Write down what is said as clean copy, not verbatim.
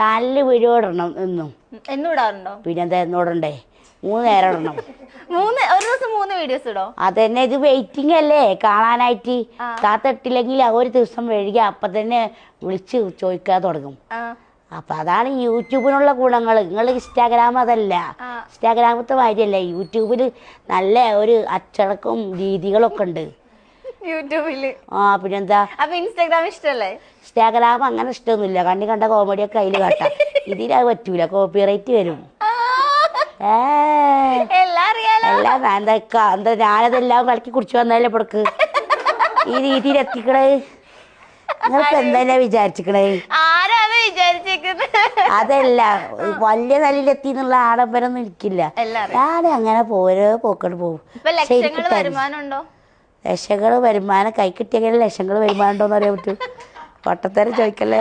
ചാനലിൽ വീഡിയോ ഇടണം എന്നും. എന്നും ഇടാറുണ്ടോ? പിന്നെന്താ എന്നോടണ്ടേ 3 നേരം ഇടണം. ഒരു ദിവസം 3 വീഡിയോസ് ഇടോ? അതന്നെ, ഇത് വെയിറ്റിംഗ് അല്ലേ കാണാനായിട്ട്. താത്ത ഇട്ടില്ലെങ്കിൽ ഒരു ദിവസം വൈകി അപ്പം തന്നെ വിളിച്ച് ചോദിക്കാൻ തുടങ്ങും. അപ്പം അതാണ് യൂട്യൂബിനുള്ള ഗുണങ്ങൾ. നിങ്ങൾ ഇൻസ്റ്റാഗ്രാം അതല്ല, ഇൻസ്റ്റാഗ്രാമത്തെ മാതിരിയല്ല. യൂട്യൂബിൽ നല്ല ഒരു അച്ചടക്കവും രീതികളൊക്കെ ഉണ്ട് യൂട്യൂബില്. പിന്നെന്താ. അപ്പൊ ഇൻസ്റ്റാഗ്രാം ഇഷ്ടല്ലേ? ഇൻസ്റ്റാഗ്രാം അങ്ങനെ ഇഷ്ടമൊന്നുമില്ല. കണ്ട കോമഡിയൊക്കെ അതിൽ കാട്ടാം. ഇതിലത് പറ്റൂല, കോപ്പിറൈറ്റ് വരും. എല്ലാം എന്താ ഞാനതെല്ലാം കളിക്കി കുടിച്ചു വന്നാലേ ഇപ്പടക്ക് ഈ രീതിയിൽ എത്തിക്കണേ. നിങ്ങൾക്ക് എന്താ വിചാരിച്ചിക്കണേ? അതല്ല, വലിയ നിലയിലെത്തി എന്നുള്ള ആഡംബരമൊന്നും ഇരിക്കില്ല. ഞാൻ അങ്ങനെ ഓരോ പോക്കോട്ട് പോകും. ലക്ഷങ്ങൾ വരുമാനം കൈ കിട്ടിയെങ്കിലും ലക്ഷങ്ങൾ വരുമാനം ഉണ്ടോന്ന് അറിയാൻ പറ്റൂ. പൊട്ടത്തരം ചോദിക്കല്ലേ.